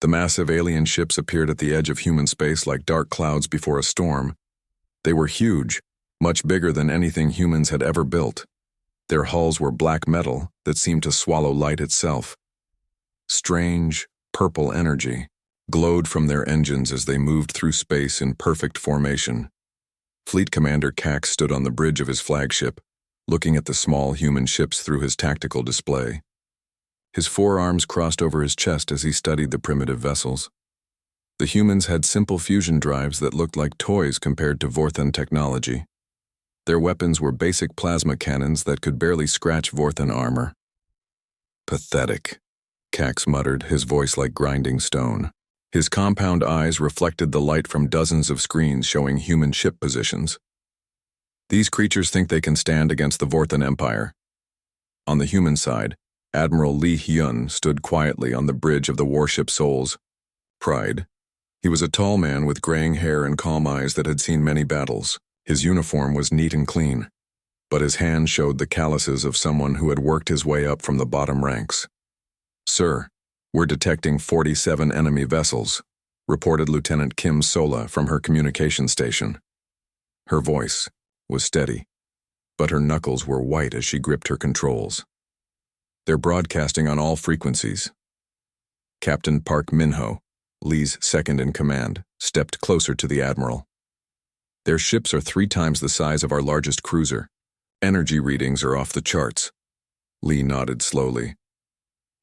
The massive alien ships appeared at the edge of human space like dark clouds before a storm. They were huge, much bigger than anything humans had ever built. Their hulls were black metal that seemed to swallow light itself. Strange, purple energy glowed from their engines as they moved through space in perfect formation. Fleet Commander Cax stood on the bridge of his flagship, looking at the small human ships through his tactical display. His forearms crossed over his chest as he studied the primitive vessels. The humans had simple fusion drives that looked like toys compared to Vorthan technology. Their weapons were basic plasma cannons that could barely scratch Vorthan armor. Pathetic, Cax muttered, his voice like grinding stone. His compound eyes reflected the light from dozens of screens showing human ship positions. These creatures think they can stand against the Vorthan Empire. On the human side, Admiral Lee Hyun stood quietly on the bridge of the warship Souls. Pride. He was a tall man with graying hair and calm eyes that had seen many battles. His uniform was neat and clean, but his hand showed the calluses of someone who had worked his way up from the bottom ranks. "Sir, we're detecting 47 enemy vessels," reported Lieutenant Kim Sola from her communication station. Her voice was steady, but her knuckles were white as she gripped her controls. "They're broadcasting on all frequencies." Captain Park Min-ho, Lee's second-in-command, stepped closer to the Admiral. "Their ships are 3 times the size of our largest cruiser. Energy readings are off the charts." Lee nodded slowly.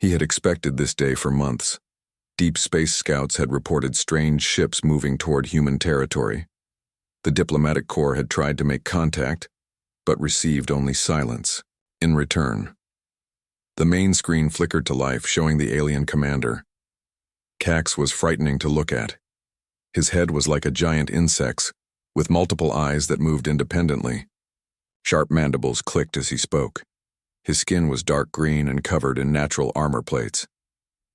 He had expected this day for months. Deep space scouts had reported strange ships moving toward human territory. The diplomatic corps had tried to make contact, but received only silence in return. The main screen flickered to life, showing the alien commander. Cax was frightening to look at. His head was like a giant insect's, with multiple eyes that moved independently. Sharp mandibles clicked as he spoke. His skin was dark green and covered in natural armor plates.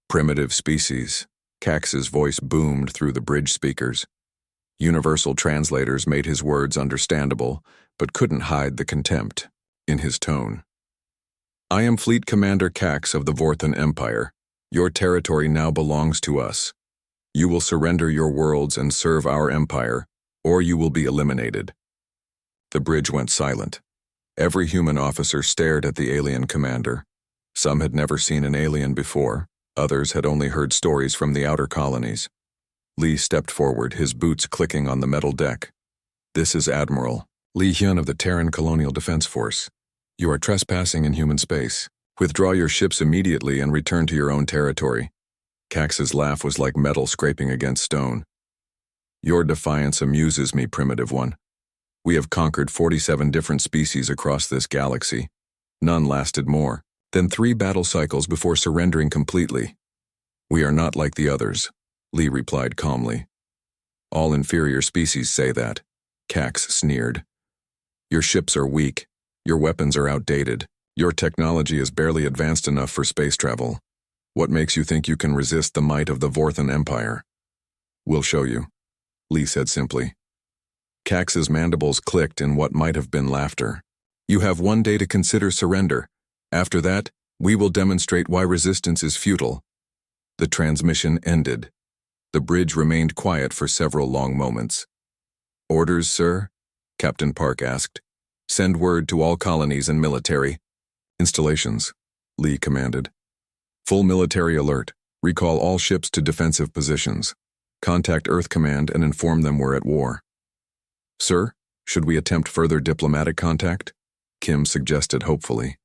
"Primitive species," Cax's voice boomed through the bridge speakers. Universal translators made his words understandable, but couldn't hide the contempt in his tone. "I am Fleet Commander Cax of the Vorthan Empire. Your territory now belongs to us. You will surrender your worlds and serve our empire, or you will be eliminated." The bridge went silent. Every human officer stared at the alien commander. Some had never seen an alien before, others had only heard stories from the outer colonies. Lee stepped forward, his boots clicking on the metal deck. "This is Admiral Lee Hyun of the Terran Colonial Defense Force. You are trespassing in human space. Withdraw your ships immediately and return to your own territory." Cax's laugh was like metal scraping against stone. "Your defiance amuses me, primitive one. We have conquered 47 different species across this galaxy. None lasted more than 3 battle cycles before surrendering completely. We are not like the others," Lee replied calmly. "All inferior species say that," Cax sneered. "Your ships are weak. Your weapons are outdated. Your technology is barely advanced enough for space travel. What makes you think you can resist the might of the Vorthan Empire?" "We'll show you," Lee said simply. Cax's mandibles clicked in what might have been laughter. "You have 1 day to consider surrender. After that, we will demonstrate why resistance is futile." The transmission ended. The bridge remained quiet for several long moments. "Orders, sir?" Captain Park asked. "Send word to all colonies and military." "Installations," Lee commanded. "Full military alert. Recall all ships to defensive positions. Contact Earth Command and inform them we're at war." "Sir, should we attempt further diplomatic contact?" Kim suggested hopefully.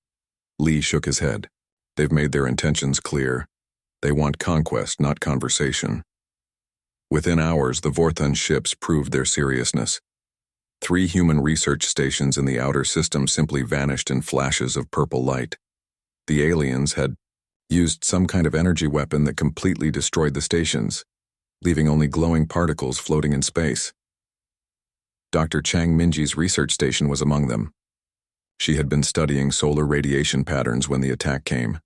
Lee shook his head. "They've made their intentions clear. They want conquest, not conversation." Within hours, the Vorthan ships proved their seriousness. 3 human research stations in the outer system simply vanished in flashes of purple light. The aliens had used some kind of energy weapon that completely destroyed the stations, leaving only glowing particles floating in space. Dr. Chang Minji's research station was among them. She had been studying solar radiation patterns when the attack came.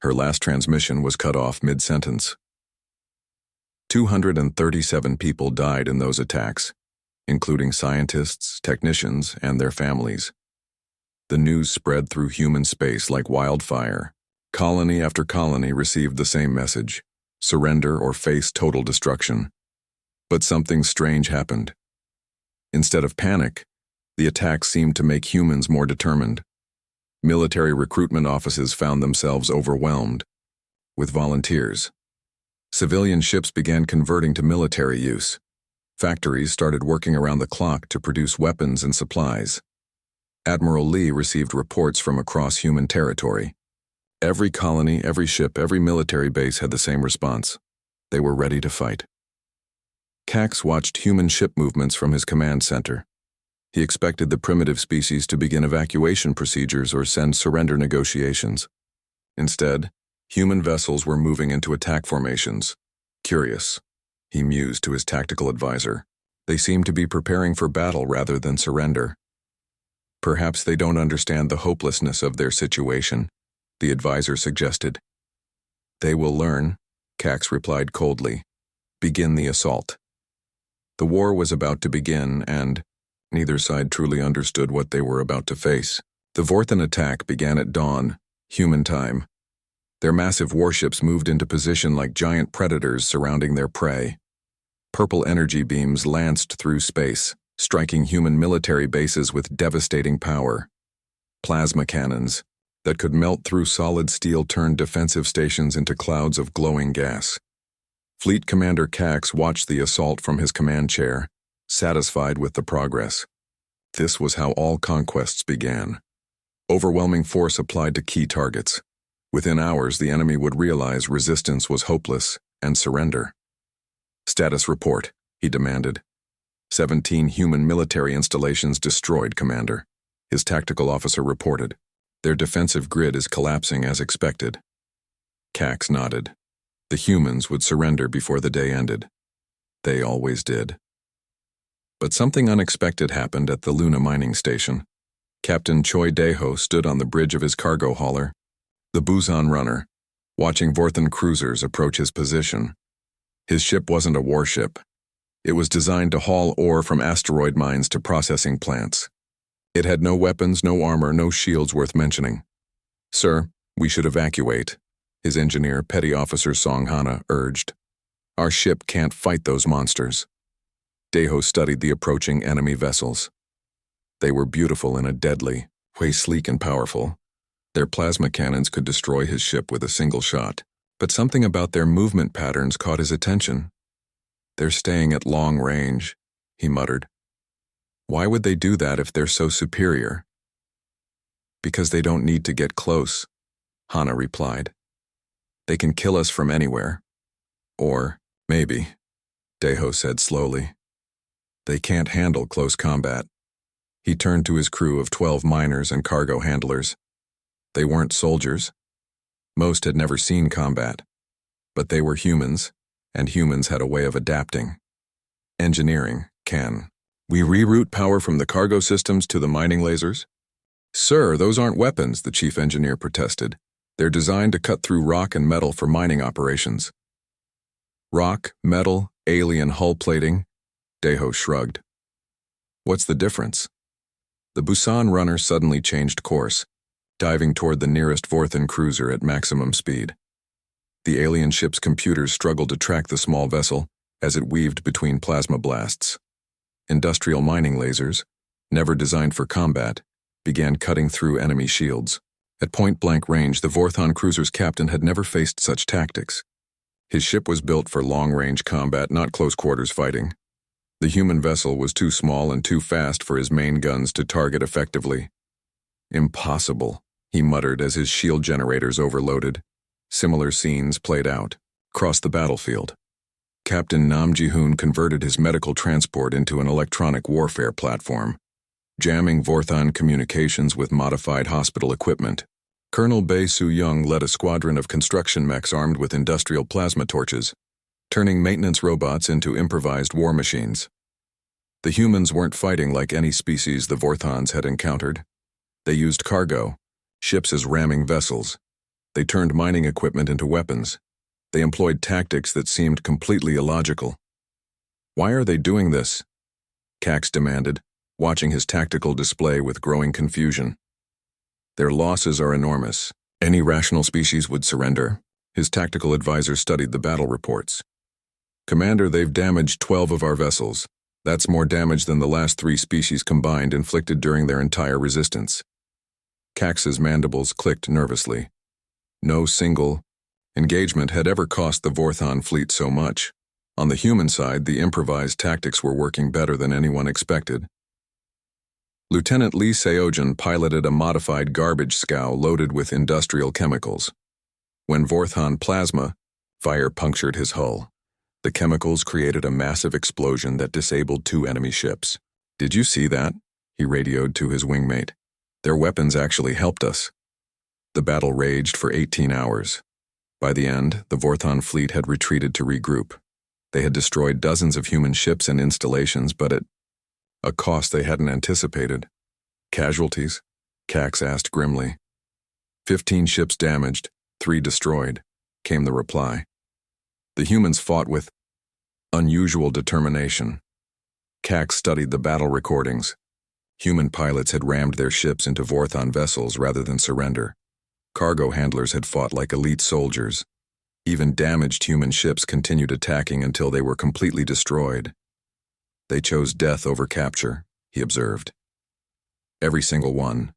Her last transmission was cut off mid-sentence. 237 people died in those attacks, including scientists, technicians, and their families. The news spread through human space like wildfire. Colony after colony received the same message. surrender or face total destruction. But something strange happened. Instead of panic, the attack seemed to make humans more determined. Military recruitment offices found themselves overwhelmed with volunteers. Civilian ships began converting to military use. Factories started working around the clock to produce weapons and supplies. Admiral Lee received reports from across human territory. Every colony, every ship, every military base had the same response. They were ready to fight. Cax watched human ship movements from his command center. He expected the primitive species to begin evacuation procedures or send surrender negotiations. Instead, human vessels were moving into attack formations. Curious, he mused to his tactical advisor. They seem to be preparing for battle rather than surrender. Perhaps they don't understand the hopelessness of their situation, the advisor suggested. They will learn, Cax replied coldly. Begin the assault. The war was about to begin, and neither side truly understood what they were about to face. The Vorthan attack began at dawn, human time. Their massive warships moved into position like giant predators surrounding their prey. Purple energy beams lanced through space, striking human military bases with devastating power. Plasma cannons that could melt through solid steel turned defensive stations into clouds of glowing gas. Fleet Commander Cax watched the assault from his command chair, satisfied with the progress. This was how all conquests began. Overwhelming force applied to key targets. Within hours, the enemy would realize resistance was hopeless and surrender. Status report, he demanded. 17 human military installations destroyed, Commander. His tactical officer reported. Their defensive grid is collapsing as expected. Cax nodded. The humans would surrender before the day ended. They always did. But something unexpected happened at the Luna mining station. Captain Choi Daeho stood on the bridge of his cargo hauler, the Busan runner, watching Vorthan cruisers approach his position. His ship wasn't a warship. It was designed to haul ore from asteroid mines to processing plants. It had no weapons, no armor, no shields worth mentioning. Sir, we should evacuate, his engineer, Petty Officer Song Hana, urged. Our ship can't fight those monsters. Daeho studied the approaching enemy vessels. They were beautiful in a deadly way, sleek and powerful. Their plasma cannons could destroy his ship with a single shot, but something about their movement patterns caught his attention. They're staying at long range, he muttered. Why would they do that if they're so superior? Because they don't need to get close, Hana replied. They can kill us from anywhere. Or, maybe, Daeho said slowly. They can't handle close combat. He turned to his crew of 12 miners and cargo handlers. They weren't soldiers. Most had never seen combat. But they were humans, and humans had a way of adapting. Engineering can. We reroute power from the cargo systems to the mining lasers? Sir, those aren't weapons, the chief engineer protested. They're designed to cut through rock and metal for mining operations. Rock, metal, alien hull plating? Daeho shrugged. What's the difference? The Busan runner suddenly changed course, diving toward the nearest Vorthan cruiser at maximum speed. The alien ship's computers struggled to track the small vessel as it weaved between plasma blasts. Industrial mining lasers, never designed for combat, began cutting through enemy shields. At point-blank range, the Vorthan cruiser's captain had never faced such tactics. His ship was built for long-range combat, not close-quarters fighting. The human vessel was too small and too fast for his main guns to target effectively. Impossible, he muttered as his shield generators overloaded. Similar scenes played out across the battlefield. Captain Nam Ji-hoon converted his medical transport into an electronic warfare platform, jamming Vorthan communications with modified hospital equipment. Colonel Bae Soo-young led a squadron of construction mechs armed with industrial plasma torches, turning maintenance robots into improvised war machines. The humans weren't fighting like any species the Vorthans had encountered. They used cargo, ships as ramming vessels. They turned mining equipment into weapons. They employed tactics that seemed completely illogical. Why are they doing this? Cax demanded, watching his tactical display with growing confusion. Their losses are enormous. Any rational species would surrender, His tactical advisor studied the battle reports. "Commander, they've damaged 12 of our vessels. That's more damage than the last 3 species combined inflicted during their entire resistance." Cax's mandibles clicked nervously. No single engagement had ever cost the Vorthon fleet so much. On the human side, the improvised tactics were working better than anyone expected. Lieutenant Lee Seojan piloted a modified garbage scow loaded with industrial chemicals. When Vorthon plasma fire punctured his hull, the chemicals created a massive explosion that disabled 2 enemy ships. "Did you see that?" he radioed to his wingmate. "Their weapons actually helped us." The battle raged for 18 hours. By the end, the Vorthon fleet had retreated to regroup. They had destroyed dozens of human ships and installations, but at a cost they hadn't anticipated. "Casualties?" Cax asked grimly. 15 ships damaged, 3 destroyed," came the reply. The humans fought with unusual determination. Cax studied the battle recordings. Human pilots had rammed their ships into Vorthon vessels rather than surrender. Cargo handlers had fought like elite soldiers. Even damaged human ships continued attacking until they were completely destroyed. "They chose death over capture," he observed. "Every single one."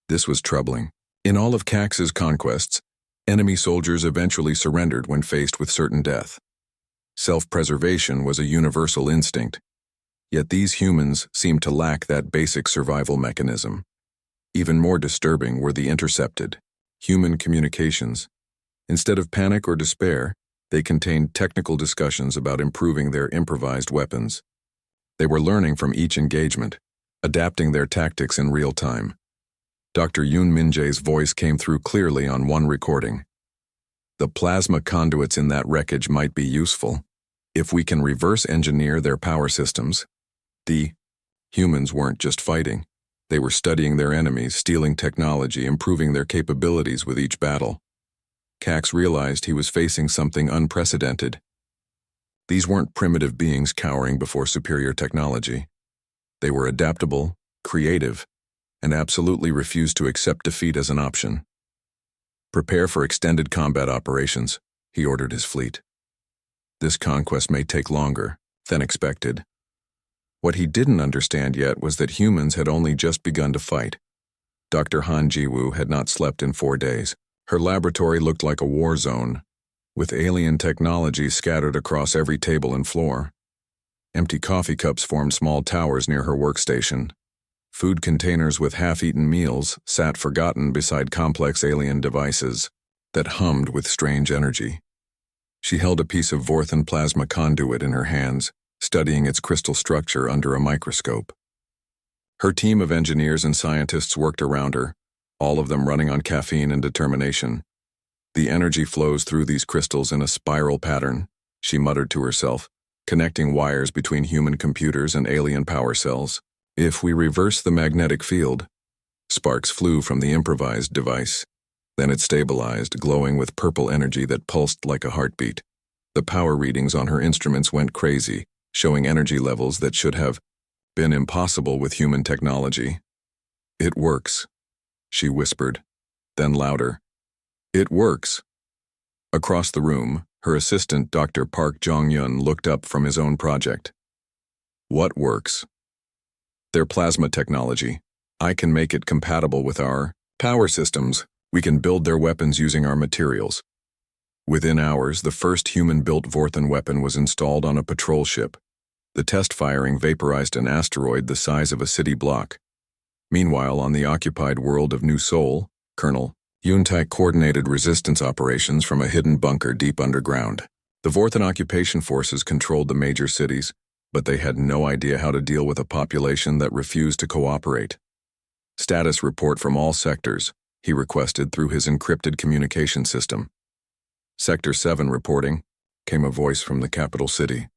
This was troubling. In all of Cax's conquests, enemy soldiers eventually surrendered when faced with certain death. Self-preservation was a universal instinct. Yet these humans seemed to lack that basic survival mechanism. Even more disturbing were the intercepted human communications. Instead of panic or despair, they contained technical discussions about improving their improvised weapons. They were learning from each engagement, adapting their tactics in real time. Dr. Yoon Min-jae's voice came through clearly on one recording. "The plasma conduits in that wreckage might be useful. If we can reverse engineer their power systems." The humans weren't just fighting. They were studying their enemies, stealing technology, improving their capabilities with each battle. Cax realized he was facing something unprecedented. These weren't primitive beings cowering before superior technology. They were adaptable, creative, and absolutely refused to accept defeat as an option. "Prepare for extended combat operations," he ordered his fleet. "This conquest may take longer than expected." What he didn't understand yet was that humans had only just begun to fight. Dr. Han Jiwoo had not slept in 4 days. Her laboratory looked like a war zone, with alien technology scattered across every table and floor. Empty coffee cups formed small towers near her workstation. Food containers with half-eaten meals sat forgotten beside complex alien devices that hummed with strange energy. She held a piece of Vorthon plasma conduit in her hands, studying its crystal structure under a microscope. Her team of engineers and scientists worked around her, all of them running on caffeine and determination. "The energy flows through these crystals in a spiral pattern," she muttered to herself, connecting wires between human computers and alien power cells. "If we reverse the magnetic field..." Sparks flew from the improvised device. Then it stabilized, glowing with purple energy that pulsed like a heartbeat. The power readings on her instruments went crazy, showing energy levels that should have been impossible with human technology. "It works," she whispered, then louder. "It works." Across the room, her assistant, Dr. Park Jong-yun, looked up from his own project. "What works?" "Their plasma technology. I can make it compatible with our power systems. We can build their weapons using our materials." Within hours, the first human-built Vorthon weapon was installed on a patrol ship. The test firing vaporized an asteroid the size of a city block. Meanwhile, on the occupied world of New Seoul, Colonel Yoon-taek coordinated resistance operations from a hidden bunker deep underground. The Vorthon occupation forces controlled the major cities, but they had no idea how to deal with a population that refused to cooperate. "Status report from all sectors," he requested through his encrypted communication system. "Sector 7 reporting," came a voice from the capital city.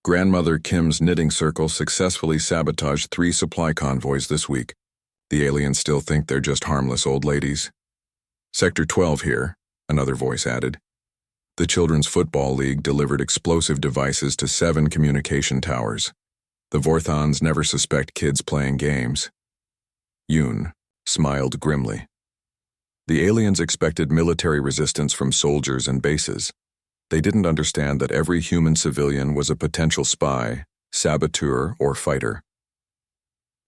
"Grandmother Kim's knitting circle successfully sabotaged 3 supply convoys this week. The aliens still think they're just harmless old ladies." "Sector 12 here," another voice added. "The Children's Football League delivered explosive devices to 7 communication towers. The Vorthons never suspect kids playing games." Yoon smiled grimly. The aliens expected military resistance from soldiers and bases. They didn't understand that every human civilian was a potential spy, saboteur, or fighter.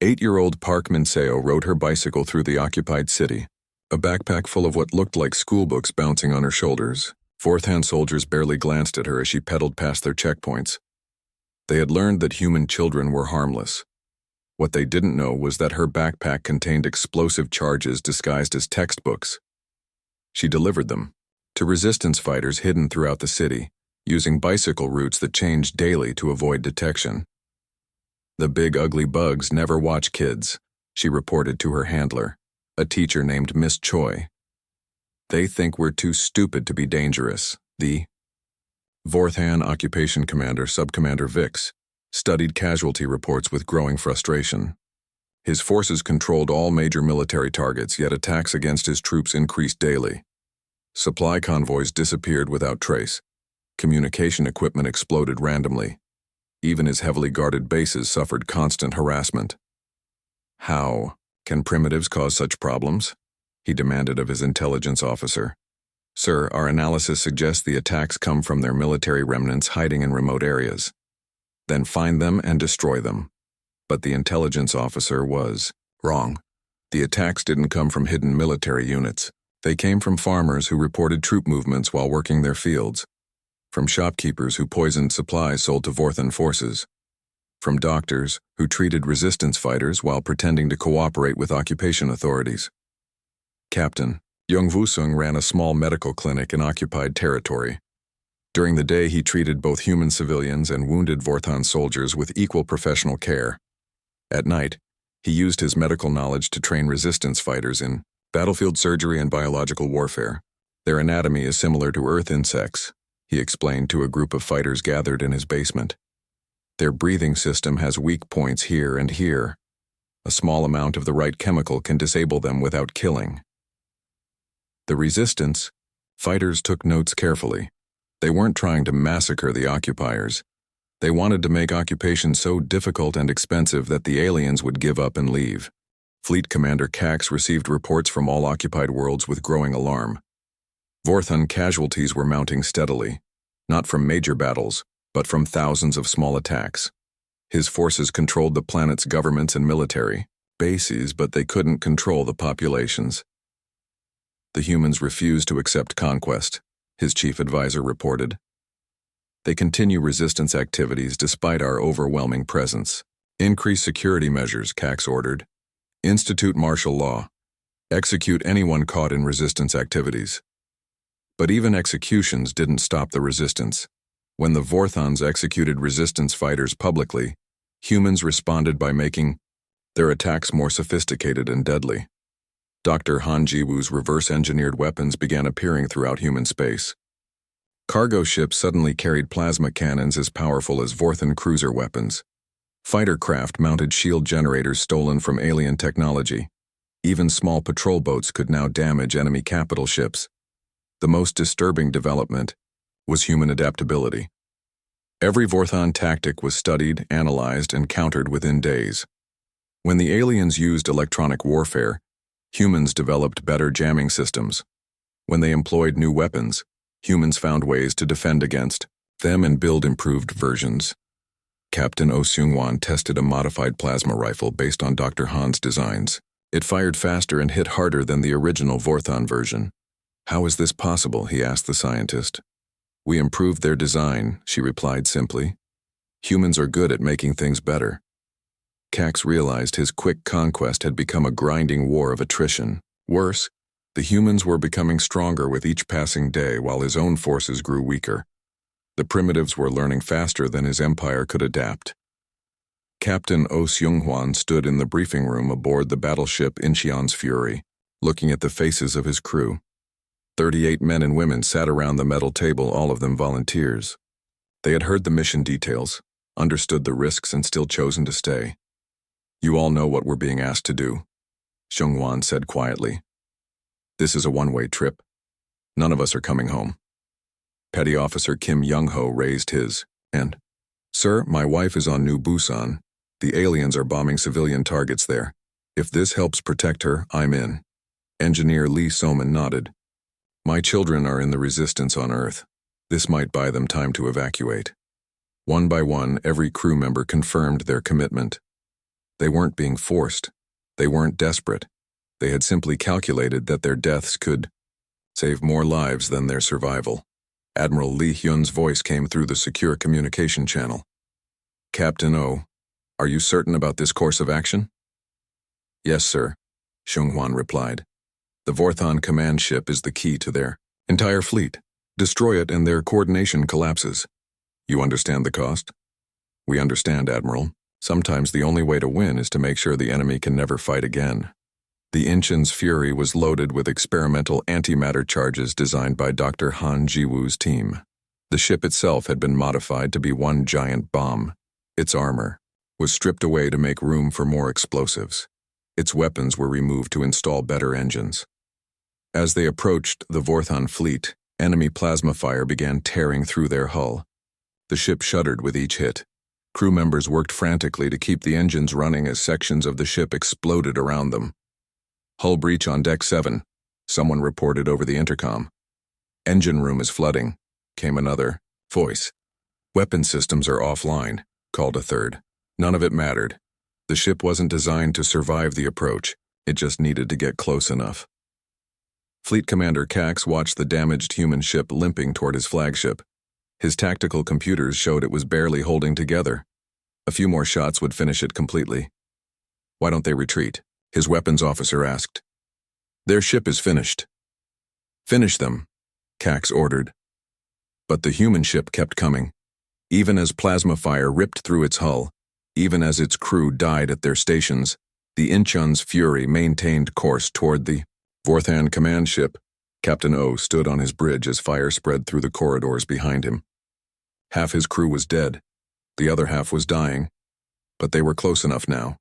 8-year-old Park Min-seo rode her bicycle through the occupied city, a backpack full of what looked like schoolbooks bouncing on her shoulders. Fourth-hand soldiers barely glanced at her as she pedaled past their checkpoints. They had learned that human children were harmless. What they didn't know was that her backpack contained explosive charges disguised as textbooks. She delivered them to resistance fighters hidden throughout the city, using bicycle routes that changed daily to avoid detection. "The big ugly bugs never watch kids," she reported to her handler, a teacher named Miss Choi. "They think we're too stupid to be dangerous." The Vorthan Occupation Commander Subcommander Vix studied casualty reports with growing frustration. His forces controlled all major military targets, yet attacks against his troops increased daily. Supply convoys disappeared without trace. Communication equipment exploded randomly. Even his heavily guarded bases suffered constant harassment. "How can primitives cause such problems?" he demanded of his intelligence officer. "Sir, our analysis suggests the attacks come from their military remnants hiding in remote areas. Then find them and destroy them." But the intelligence officer was wrong. The attacks didn't come from hidden military units. They came from farmers who reported troop movements while working their fields, from shopkeepers who poisoned supplies sold to Vorthan forces, from doctors who treated resistance fighters while pretending to cooperate with occupation authorities. Captain Young Woo-sung ran a small medical clinic in occupied territory. During the day, he treated both human civilians and wounded Vorthan soldiers with equal professional care. At night, he used his medical knowledge to train resistance fighters in battlefield surgery and biological warfare. "Their anatomy is similar to Earth insects," he explained to a group of fighters gathered in his basement. "Their breathing system has weak points here and here. A small amount of the right chemical can disable them without killing." The resistance fighters took notes carefully. They weren't trying to massacre the occupiers. They wanted to make occupation so difficult and expensive that the aliens would give up and leave. Fleet Commander Cax received reports from all occupied worlds with growing alarm. Vorthan casualties were mounting steadily, not from major battles, but from thousands of small attacks. His forces controlled the planet's governments and military bases, but they couldn't control the populations. "The humans refuse to accept conquest," his chief advisor reported. "They continue resistance activities despite our overwhelming presence." "Increase security measures," Cax ordered. "Institute martial law. Execute anyone caught in resistance activities." But even executions didn't stop the resistance. When the Vorthans executed resistance fighters publicly, humans responded by making their attacks more sophisticated and deadly. Dr. Han Ji-woo's reverse-engineered weapons began appearing throughout human space. Cargo ships suddenly carried plasma cannons as powerful as Vorthan cruiser weapons. Fighter craft mounted shield generators stolen from alien technology. Even small patrol boats could now damage enemy capital ships. The most disturbing development was human adaptability. Every Vorthan tactic was studied, analyzed, and countered within days. When the aliens used electronic warfare, humans developed better jamming systems. When they employed new weapons, humans found ways to defend against them and build improved versions. Captain Oh Seung-wan tested a modified plasma rifle based on Dr. Han's designs. It fired faster and hit harder than the original Vorthan version. "How is this possible?" he asked the scientist. "We improved their design," she replied simply. "Humans are good at making things better." Cax realized his quick conquest had become a grinding war of attrition. Worse, the humans were becoming stronger with each passing day while his own forces grew weaker. The primitives were learning faster than his empire could adapt. Captain Oh Seung-hwan stood in the briefing room aboard the battleship Incheon's Fury, looking at the faces of his crew. 38 men and women sat around the metal table, all of them volunteers. They had heard the mission details, understood the risks, and still chosen to stay. "You all know what we're being asked to do," Seung-hwan said quietly. "This is a one-way trip. None of us are coming home." Petty Officer Kim Young-ho raised his hand. "Sir, my wife is on New Busan. The aliens are bombing civilian targets there. If this helps protect her, I'm in." Engineer Lee Soman nodded. My children are in the resistance on Earth. This might buy them time to evacuate. One by one, every crew member confirmed their commitment. They weren't being forced. They weren't desperate. They had simply calculated that their deaths could save more lives than their survival. Admiral Lee Hyun's voice came through the secure communication channel. Captain O, are you certain about this course of action? Yes, sir, Xiong-Hwan replied. The Vorthon command ship is the key to their entire fleet. Destroy it and their coordination collapses. You understand the cost? We understand, Admiral. Sometimes the only way to win is to make sure the enemy can never fight again. The Inchen's Fury was loaded with experimental antimatter charges designed by Dr. Han Jiwoo's team. The ship itself had been modified to be one giant bomb. Its armor was stripped away to make room for more explosives. Its weapons were removed to install better engines. As they approached the Vorthon fleet, enemy plasma fire began tearing through their hull. The ship shuddered with each hit. Crew members worked frantically to keep the engines running as sections of the ship exploded around them. Hull breach on Deck 7, someone reported over the intercom. Engine room is flooding, came another voice. Weapon systems are offline, called a third. None of it mattered. The ship wasn't designed to survive the approach. It just needed to get close enough. Fleet Commander Cax watched the damaged human ship limping toward his flagship. His tactical computers showed it was barely holding together. A few more shots would finish it completely. Why don't they retreat? His weapons officer asked. Their ship is finished. Finish them, Cax ordered. But the human ship kept coming. Even as plasma fire ripped through its hull, even as its crew died at their stations, the Incheon's Fury maintained course toward the Vorthon command ship. Captain O stood on his bridge as fire spread through the corridors behind him. Half his crew was dead. The other half was dying. But they were close enough now.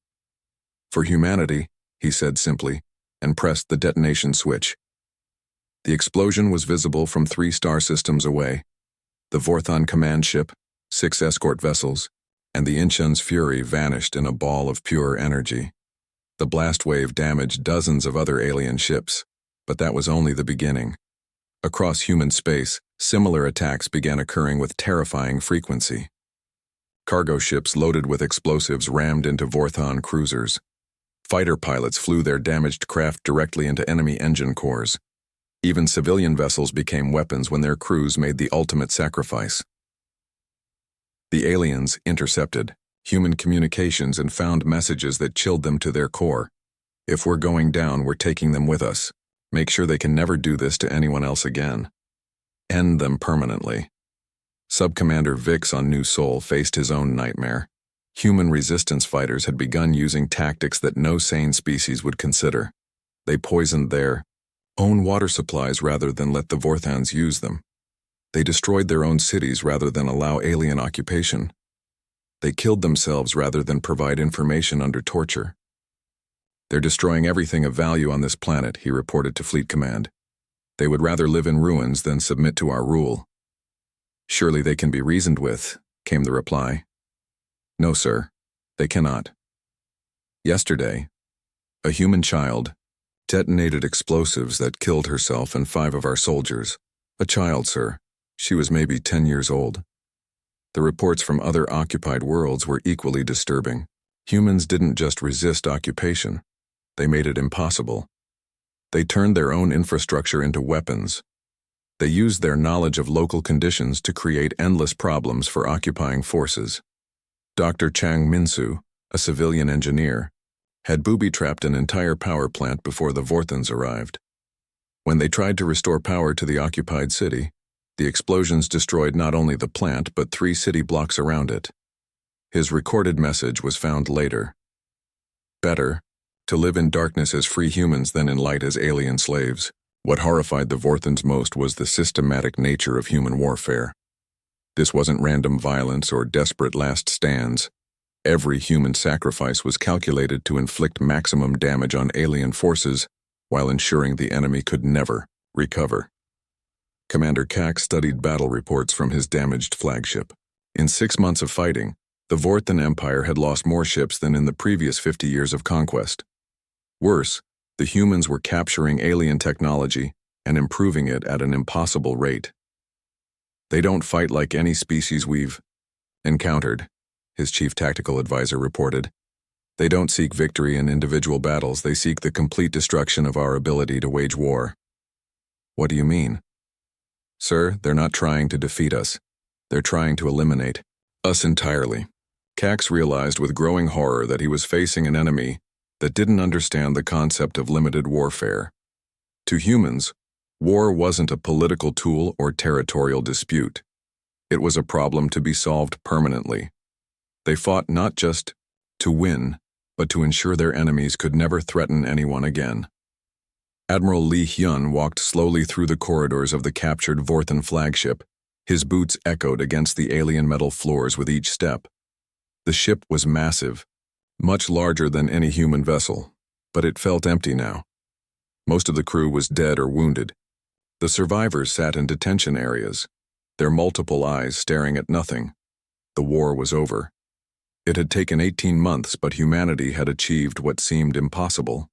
For humanity, he said simply, and pressed the detonation switch. The explosion was visible from 3 star systems away. The Vorthon command ship, 6 escort vessels, and the Incheon's Fury vanished in a ball of pure energy. The blast wave damaged dozens of other alien ships, but that was only the beginning. Across human space, similar attacks began occurring with terrifying frequency. Cargo ships loaded with explosives rammed into Vorthon cruisers. Fighter pilots flew their damaged craft directly into enemy engine cores. Even civilian vessels became weapons when their crews made the ultimate sacrifice. The aliens intercepted human communications and found messages that chilled them to their core. If we're going down, we're taking them with us. Make sure they can never do this to anyone else again. End them permanently. Subcommander Vix on New Sol faced his own nightmare. Human resistance fighters had begun using tactics that no sane species would consider. They poisoned their own water supplies rather than let the Vorthons use them. They destroyed their own cities rather than allow alien occupation. They killed themselves rather than provide information under torture. They're destroying everything of value on this planet, he reported to Fleet Command. They would rather live in ruins than submit to our rule. Surely they can be reasoned with, came the reply. No, sir, they cannot. Yesterday, a human child detonated explosives that killed herself and 5 of our soldiers. A child, sir. She was maybe 10 years old. The reports from other occupied worlds were equally disturbing. Humans didn't just resist occupation. They made it impossible. They turned their own infrastructure into weapons. They used their knowledge of local conditions to create endless problems for occupying forces. Dr. Chang Minsu, a civilian engineer, had booby-trapped an entire power plant before the Vorthons arrived. When they tried to restore power to the occupied city, the explosions destroyed not only the plant but 3 city blocks around it. His recorded message was found later. Better to live in darkness as free humans than in light as alien slaves. What horrified the Vorthons most was the systematic nature of human warfare. This wasn't random violence or desperate last stands. Every human sacrifice was calculated to inflict maximum damage on alien forces while ensuring the enemy could never recover. Commander Cax studied battle reports from his damaged flagship. In 6 months of fighting, the Vorthon Empire had lost more ships than in the previous 50 years of conquest. Worse, The humans were capturing alien technology and improving it at an impossible rate. They don't fight like any species we've encountered, his chief tactical advisor reported. They don't seek victory in individual battles, they seek the complete destruction of our ability to wage war. What do you mean? Sir, they're not trying to defeat us. They're trying to eliminate us entirely. Cax realized with growing horror that he was facing an enemy that didn't understand the concept of limited warfare. To humans, war wasn't a political tool or territorial dispute. It was a problem to be solved permanently. They fought not just to win, but to ensure their enemies could never threaten anyone again. Admiral Lee Hyun walked slowly through the corridors of the captured Vorthan flagship. His boots echoed against the alien metal floors with each step. The ship was massive, much larger than any human vessel, but it felt empty now. Most of the crew was dead or wounded. The survivors sat in detention areas, their multiple eyes staring at nothing. The war was over. It had taken 18 months, but humanity had achieved what seemed impossible.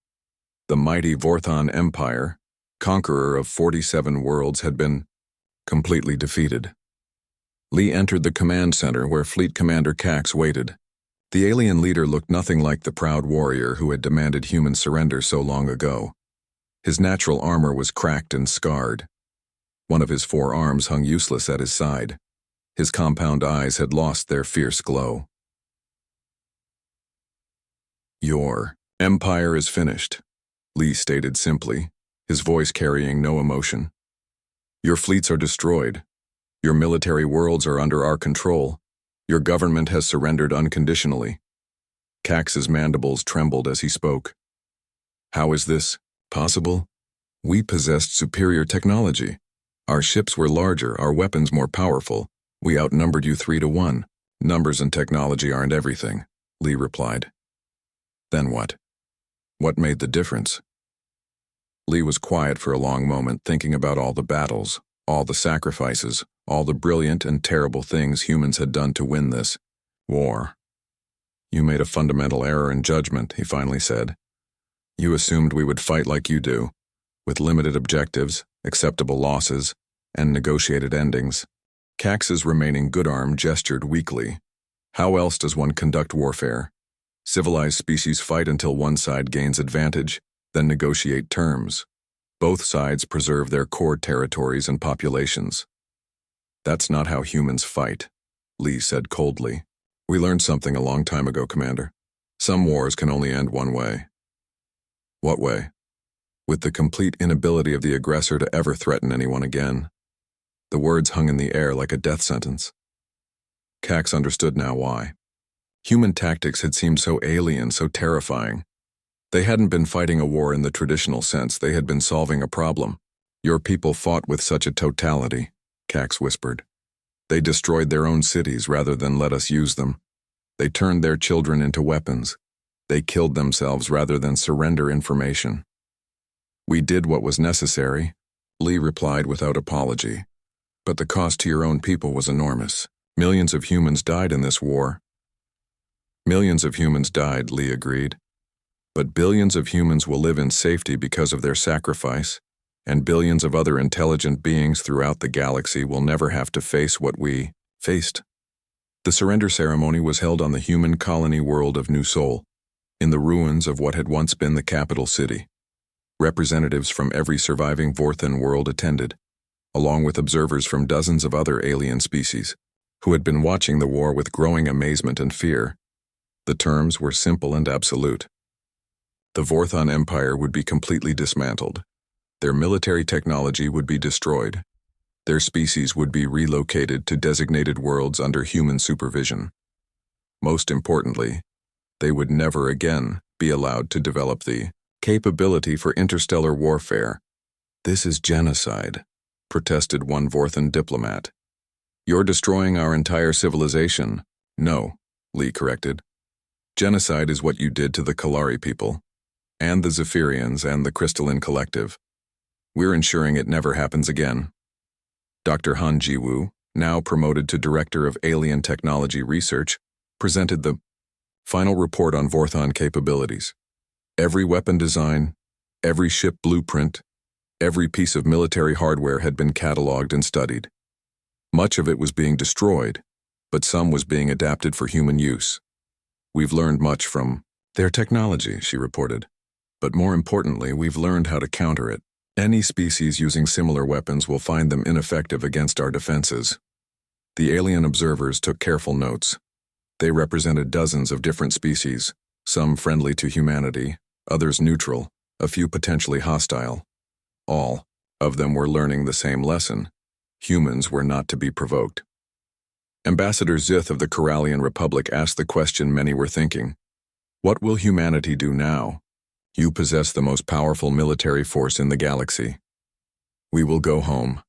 The mighty Vorthan Empire, conqueror of 47 worlds, had been completely defeated. Lee entered the command center where Fleet Commander Cax waited. The alien leader looked nothing like the proud warrior who had demanded human surrender so long ago. His natural armor was cracked and scarred. One of his 4 arms hung useless at his side. His compound eyes had lost their fierce glow. "Your empire is finished," Lee stated simply, his voice carrying no emotion. "Your fleets are destroyed. Your military worlds are under our control. Your government has surrendered unconditionally." Cax's mandibles trembled as he spoke. "How is this possible? We possessed superior technology. Our ships were larger, our weapons more powerful. We outnumbered you 3-1. Numbers and technology aren't everything," Lee replied. "Then what? What made the difference?" Lee was quiet for a long moment, thinking about all the battles, all the sacrifices, all the brilliant and terrible things humans had done to win this war. "You made a fundamental error in judgment," he finally said. "You assumed we would fight like you do, with limited objectives, acceptable losses, and negotiated endings." Cax's remaining good arm gestured weakly. "How else does one conduct warfare? Civilized species fight until one side gains advantage, then negotiate terms. Both sides preserve their core territories and populations." "That's not how humans fight," Lee said coldly. "We learned something a long time ago, Commander. Some wars can only end one way." "What way?" "With the complete inability of the aggressor to ever threaten anyone again." The words hung in the air like a death sentence. Cax understood now why. Human tactics had seemed so alien, so terrifying. They hadn't been fighting a war in the traditional sense, they had been solving a problem. "Your people fought with such a totality," Cax whispered. "They destroyed their own cities rather than let us use them. They turned their children into weapons. They killed themselves rather than surrender information." "We did what was necessary," Lee replied without apology. "But the cost to your own people was enormous. Millions of humans died in this war." "Millions of humans died," Lee agreed. "But billions of humans will live in safety because of their sacrifice, and billions of other intelligent beings throughout the galaxy will never have to face what we faced." The surrender ceremony was held on the human colony world of New Sol, in the ruins of what had once been the capital city. Representatives from every surviving Vorthan world attended, along with observers from dozens of other alien species, who had been watching the war with growing amazement and fear. The terms were simple and absolute. The Vorthan Empire would be completely dismantled. Their military technology would be destroyed. Their species would be relocated to designated worlds under human supervision. Most importantly, they would never again be allowed to develop the capability for interstellar warfare. "This is genocide," protested one Vorthan diplomat. "You're destroying our entire civilization." "No," Lee corrected. "Genocide is what you did to the Kalari people, and the Zephyrians and the Crystalline Collective. We're ensuring it never happens again." Dr. Han Jiwoo, now promoted to Director of Alien Technology Research, presented the final report on Vorthan capabilities. Every weapon design, Every ship blueprint, every piece of military hardware had been cataloged and studied. Much of it was being destroyed, but some was being adapted for human use. We've learned much from their technology, she reported. But more importantly, we've learned how to counter it. Any species using similar weapons will find them ineffective against our defenses. The alien observers took careful notes. They represented dozens of different species, some friendly to humanity, others neutral, a few potentially hostile. All of them were learning the same lesson. Humans were not to be provoked. Ambassador Zith of the Corallian Republic asked the question many were thinking. What will humanity do now? You possess the most powerful military force in the galaxy. We will go home,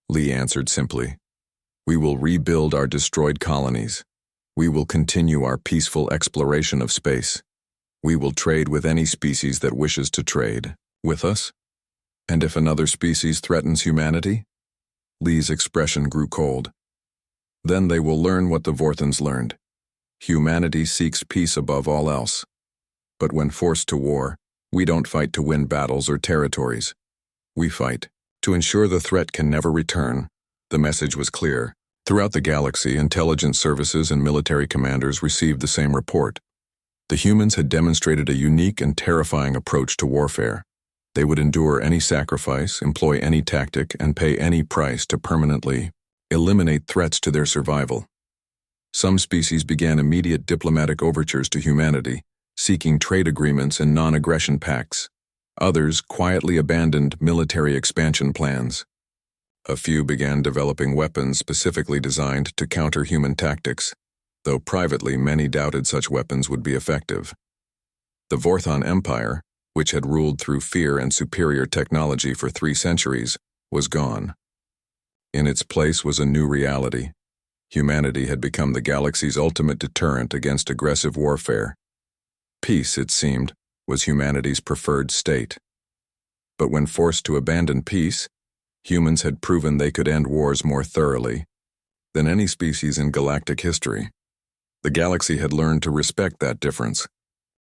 Lee answered simply. We will rebuild our destroyed colonies. We will continue our peaceful exploration of space. We will trade with any species that wishes to trade with us. And if another species threatens humanity? Lee's expression grew cold. Then they will learn what the Vorthans learned. Humanity seeks peace above all else. But when forced to war, we don't fight to win battles or territories. We fight to ensure the threat can never return. The message was clear. Throughout the galaxy, intelligence services and military commanders received the same report. The humans had demonstrated a unique and terrifying approach to warfare. They would endure any sacrifice, employ any tactic, and pay any price to permanently eliminate threats to their survival. Some species began immediate diplomatic overtures to humanity, seeking trade agreements and non-aggression pacts. Others quietly abandoned military expansion plans. A few began developing weapons specifically designed to counter human tactics, though privately many doubted such weapons would be effective. The Vorthon Empire, which had ruled through fear and superior technology for 3 centuries, was gone. In its place was a new reality. Humanity had become the galaxy's ultimate deterrent against aggressive warfare. Peace, it seemed, was humanity's preferred state. But when forced to abandon peace, humans had proven they could end wars more thoroughly than any species in galactic history. The galaxy had learned to respect that difference.